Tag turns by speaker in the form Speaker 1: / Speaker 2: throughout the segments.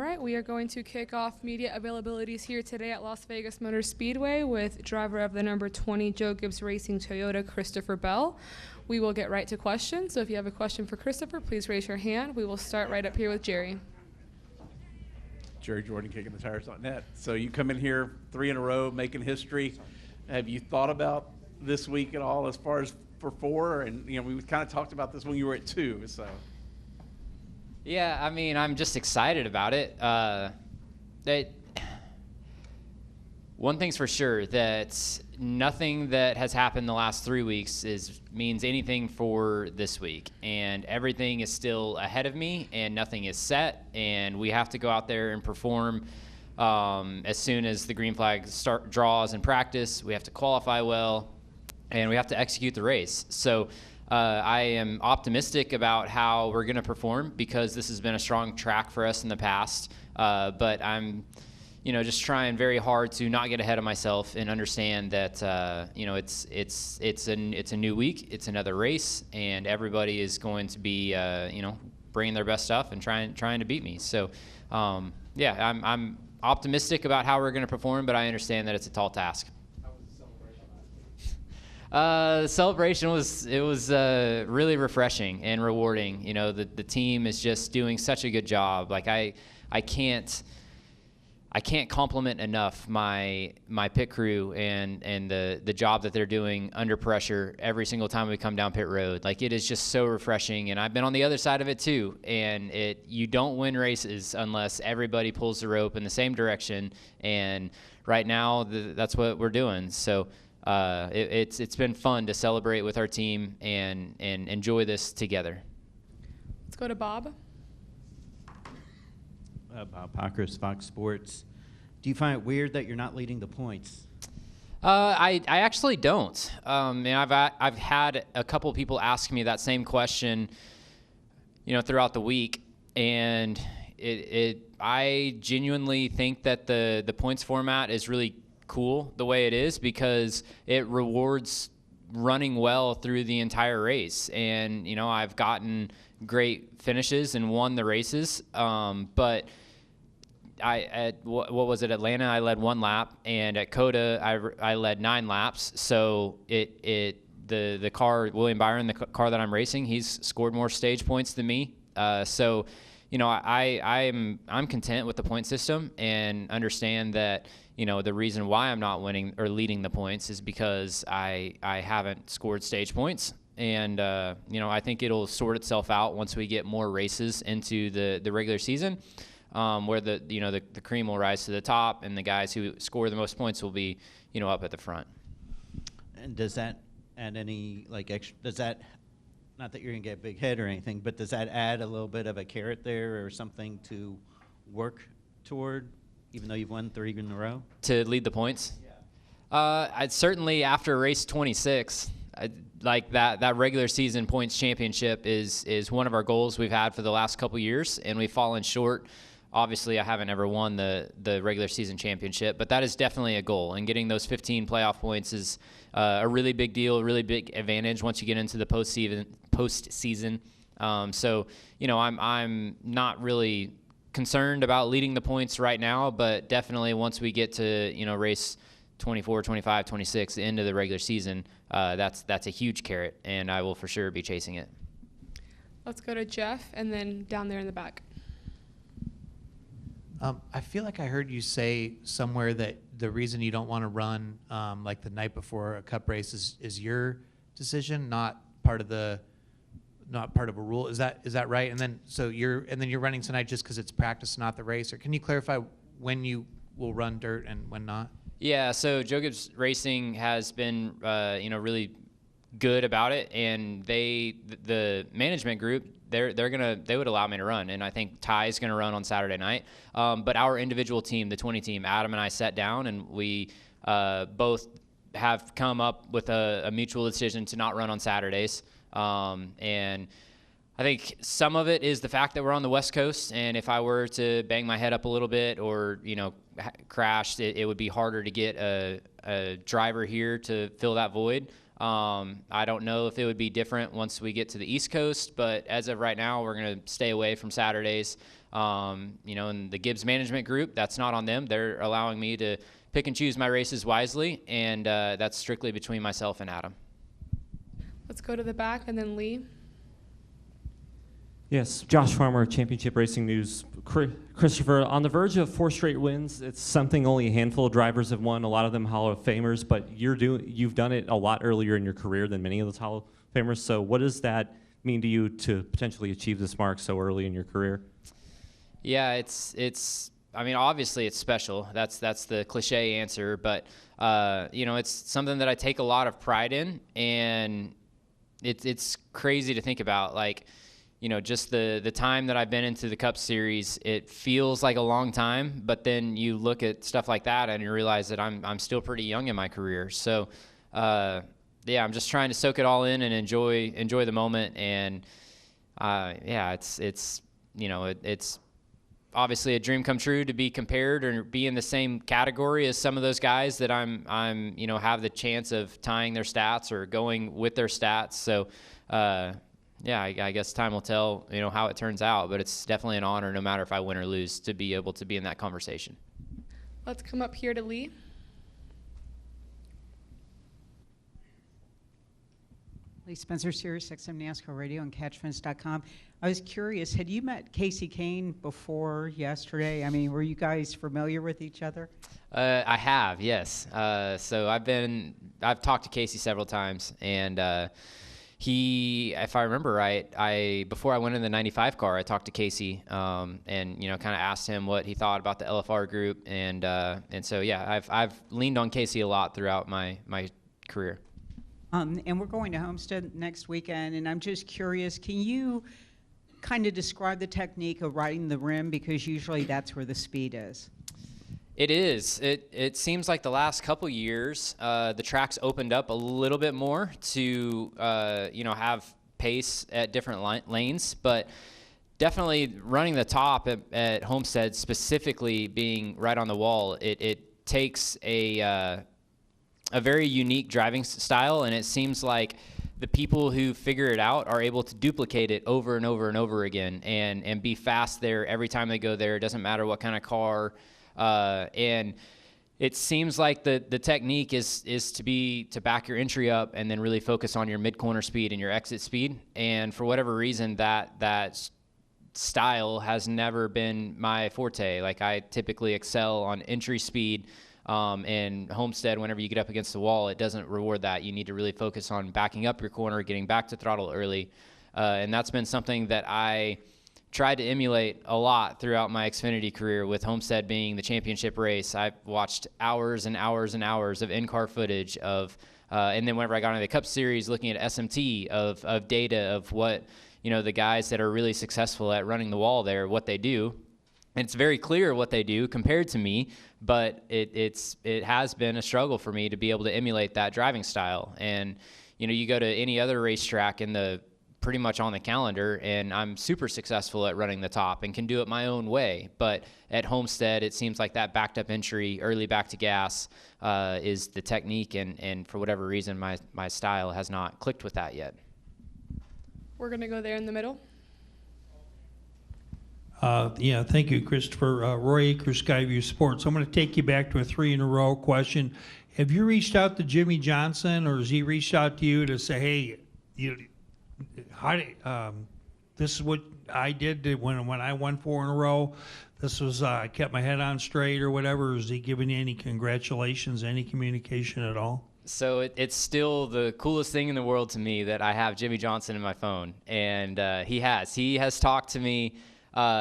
Speaker 1: right, we are going to kick off media availabilities here today at Las Vegas Motor Speedway with driver of the number 20 Joe Gibbs Racing Toyota, Christopher Bell. We will get right to questions, so if you have a question for Christopher, please raise your hand. We will start right up here with Jerry.
Speaker 2: Jerry Jordan, Kicking the Tires.net. So you come in here 3 in a row, making history. Have you thought about this week at all as far as for 4? And, we kind of talked about this when you were at 2, so.
Speaker 3: Yeah, I mean, I'm just excited about it. One thing's for sure, that nothing that has happened the last 3 weeks means anything for this week. And everything is still ahead of me, and nothing is set. And we have to go out there and perform as soon as the green flag draws in practice. We have to qualify well, and we have to execute the race. So I am optimistic about how we're going to perform, because this has been a strong track for us in the past. But I'm, just trying very hard to not get ahead of myself and understand that, it's a new week, it's another race, and everybody is going to be, bringing their best stuff and trying to beat me. So, I'm optimistic about how we're going to perform, but I understand that it's a tall task. The celebration was really refreshing and rewarding. The team is just doing such a good job. Like I can't compliment enough my pit crew and the job that they're doing under pressure every single time we come down pit road. Like, it is just so refreshing, and I've been on the other side of it too. And you don't win races unless everybody pulls the rope in the same direction. And right now, that's what we're doing. So. It's been fun to celebrate with our team and enjoy this together.
Speaker 1: Let's go to Bob.
Speaker 4: Bob Pockers, Fox Sports. Do you find it weird that you're not leading the points?
Speaker 3: I actually don't. I've had a couple people ask me that same question, throughout the week, and I genuinely think that the points format is really cool the way it is, because it rewards running well through the entire race. And I've gotten great finishes and won the races, but what was it, Atlanta, I led 1 lap, and at Coda I led 9 laps. So the car, William Byron, the car that I'm racing, he's scored more stage points than me. So I'm content with the point system, and understand that the reason why I'm not winning or leading the points is because I haven't scored stage points. And I think it'll sort itself out once we get more races into the regular season, where the cream will rise to the top, and the guys who score the most points will be up at the front.
Speaker 4: And does that add any extra? Does that, not that you're gonna get a big head or anything, but does that add a little bit of a carrot there or something to work toward, even though you've won 3 in a row?
Speaker 3: To lead the points? Yeah. I'd certainly, after race 26, that regular season points championship is one of our goals we've had for the last couple years, and we've fallen short. Obviously, I haven't ever won the regular season championship, but that is definitely a goal. And getting those 15 playoff points is a really big deal, a really big advantage once you get into the postseason. So, I'm not really concerned about leading the points right now, but definitely once we get to race 24, 25, 26, the end of the regular season, that's a huge carrot, and I will for sure be chasing it.
Speaker 1: Let's go to Jeff, and then down there in the back.
Speaker 5: I feel like I heard you say somewhere that the reason you don't want to run the night before a cup race is your decision, not part of a rule. Is that right? And then you're running tonight just because it's practice, not the race. Or can you clarify when you will run dirt and when not?
Speaker 3: Yeah. So Joe Gibbs Racing has been really good about it, and the management group, they would allow me to run, and I think Ty's going to run on Saturday night. But our individual team, the 20 team, Adam and I sat down, and we both have come up with a mutual decision to not run on Saturdays. And I think some of it is the fact that we're on the West Coast, and if I were to bang my head up a little bit or crash, it would be harder to get a driver here to fill that void. I don't know if it would be different once we get to the East Coast, but as of right now, we're going to stay away from Saturdays. In the Gibbs management group, that's not on them. They're allowing me to pick and choose my races wisely, and that's strictly between myself and Adam.
Speaker 1: Let's go to the back and then Lee.
Speaker 6: Yes, Josh Farmer, Championship Racing News. Christopher, on the verge of 4 straight wins, it's something only a handful of drivers have won, a lot of them Hall of Famers, but you've done it a lot earlier in your career than many of those Hall of Famers. So what does that mean to you to potentially achieve this mark so early in your career?
Speaker 3: Yeah, obviously it's special. That's the cliche answer, but it's something that I take a lot of pride in, and it's crazy to think about. Like, just the time that I've been into the Cup Series, it feels like a long time, but then you look at stuff like that and you realize that I'm still pretty young in my career. So, I'm just trying to soak it all in and enjoy the moment. And it's obviously a dream come true to be compared or be in the same category as some of those guys that I'm have the chance of tying their stats or going with their stats. So, I guess time will tell, how it turns out, but it's definitely an honor, no matter if I win or lose, to be able to be in that conversation.
Speaker 1: Let's come up here to Lee.
Speaker 7: Lee Spencer, Sirius XM NASCAR Radio and CatchFence.com. I was curious, had you met Casey Kane before yesterday? I mean, were you guys familiar with each other?
Speaker 3: I have, yes. So I've talked to Casey several times, and he, if I remember right, before I went in the 95 car, I talked to Casey, and kind of asked him what he thought about the LFR group, and so I've leaned on Casey a lot throughout my career.
Speaker 7: And we're going to Homestead next weekend, and I'm just curious, can you kind of describe the technique of riding the rim, because usually that's where the speed is?
Speaker 3: It is. It seems like the last couple years, the track's opened up a little bit more to have pace at different lanes, but definitely running the top at Homestead, specifically being right on the wall, it takes a very unique driving style, and it seems like the people who figure it out are able to duplicate it over and over and over again and be fast there every time they go there. It doesn't matter what kind of car. And it seems like the technique is to back your entry up and then really focus on your mid-corner speed and your exit speed. And for whatever reason, that style has never been my forte. Like, I typically excel on entry speed. And Homestead, whenever you get up against the wall, it doesn't reward that. You need to really focus on backing up your corner, getting back to throttle early. And that's been something that I tried to emulate a lot throughout my Xfinity career, with Homestead being the championship race. I've watched hours and hours and hours of in-car footage of, and then whenever I got into the Cup Series, looking at SMT of data of what, the guys that are really successful at running the wall there, what they do. And it's very clear what they do compared to me, but it has been a struggle for me to be able to emulate that driving style. And, you go to any other racetrack pretty much on the calendar, and I'm super successful at running the top and can do it my own way. But at Homestead, it seems like that backed up entry, early back to gas, is the technique, and for whatever reason, my style has not clicked with that yet.
Speaker 1: We're going to go there in the middle.
Speaker 8: Thank you, Christopher. Roy Akers, Skyview Sports. I'm going to take you back to a 3-in-a-row question. Have you reached out to Jimmy Johnson, or has he reached out to you to say, hey, this is what I did when I won 4 in a row? This was, I kept my head on straight or whatever. Is he giving you any congratulations, any communication at all?
Speaker 3: So it's still the coolest thing in the world to me that I have Jimmy Johnson in my phone, and he has talked to me.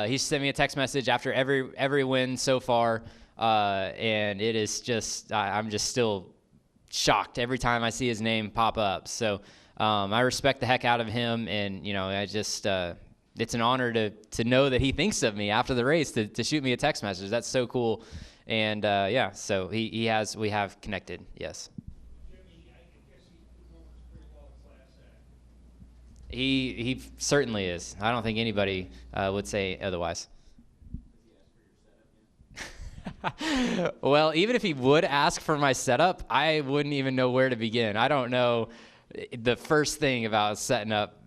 Speaker 3: He sent me a text message after every win so far, and it is just I'm just still shocked every time I see his name pop up. So I respect the heck out of him, and I just it's an honor to know that he thinks of me after the race to shoot me a text message. That's so cool, and so we have connected. Yes. He certainly is. I don't think anybody would say otherwise. Well, even if he would ask for my setup, I wouldn't even know where to begin. I don't know the first thing about setting up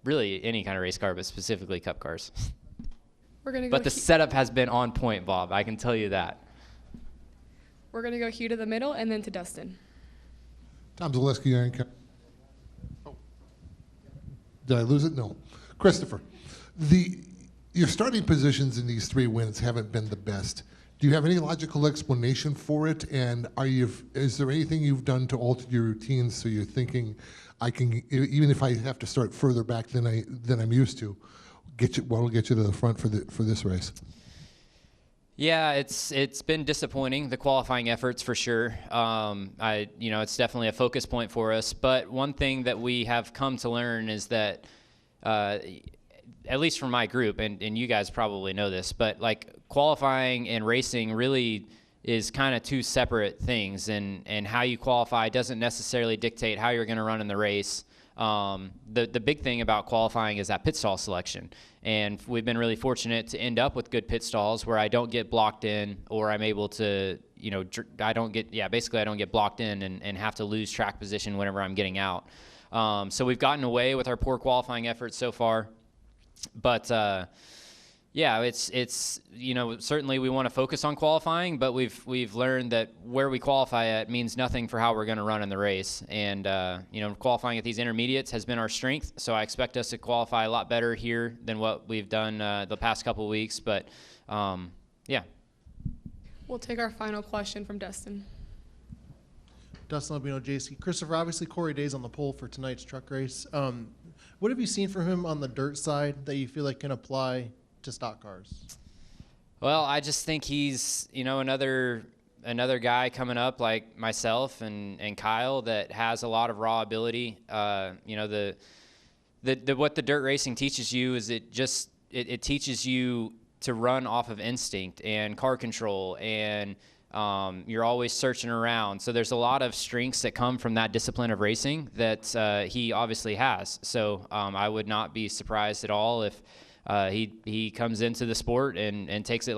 Speaker 3: really any kind of race car, but specifically Cup cars.
Speaker 1: We're gonna go.
Speaker 3: But the setup has been on point, Bob. I can tell you that.
Speaker 1: We're gonna go Hugh to the middle and then to Dustin.
Speaker 9: Tom Zaleski, Iron County. Oh. Did I lose it? No. Christopher, your starting positions in these 3 wins haven't been the best. Do you have any logical explanation for it? And is there anything you've done to alter your routines so you're thinking, even if I have to start further back than I'm used to, what'll get you to the front for this race?
Speaker 3: Yeah, it's been disappointing, the qualifying efforts for sure. It's definitely a focus point for us. But one thing that we have come to learn is that, at least from my group, and you guys probably know this, but like qualifying and racing really is kind of 2 separate things, and how you qualify doesn't necessarily dictate how you're going to run in the race. The big thing about qualifying is that pit stall selection, and we've been really fortunate to end up with good pit stalls where I don't get blocked in, or I'm able to, I don't get blocked in and have to lose track position whenever I'm getting out. So we've gotten away with our poor qualifying efforts so far, but it's certainly we want to focus on qualifying, but we've learned that where we qualify at means nothing for how we're going to run in the race. And qualifying at these intermediates has been our strength, so I expect us to qualify a lot better here than what we've done the past couple of weeks. But yeah.
Speaker 1: We'll take our final question from Dustin.
Speaker 10: Dustin Albino, JC. Christopher, obviously Corey Day's on the pole for tonight's truck race. What have you seen from him on the dirt side that you feel like can apply to stock cars?
Speaker 3: Well, I just think he's, another guy coming up like myself and Kyle that has a lot of raw ability. What the dirt racing teaches you is it teaches you to run off of instinct and car control, and you're always searching around. So there's a lot of strengths that come from that discipline of racing that he obviously has. So I would not be surprised at all if he comes into the sport and takes it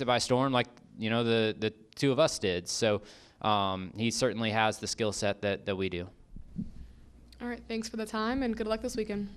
Speaker 3: by storm, like the 2 of us did. So he certainly has the skill set that we do.
Speaker 1: All right, thanks for the time and good luck this weekend.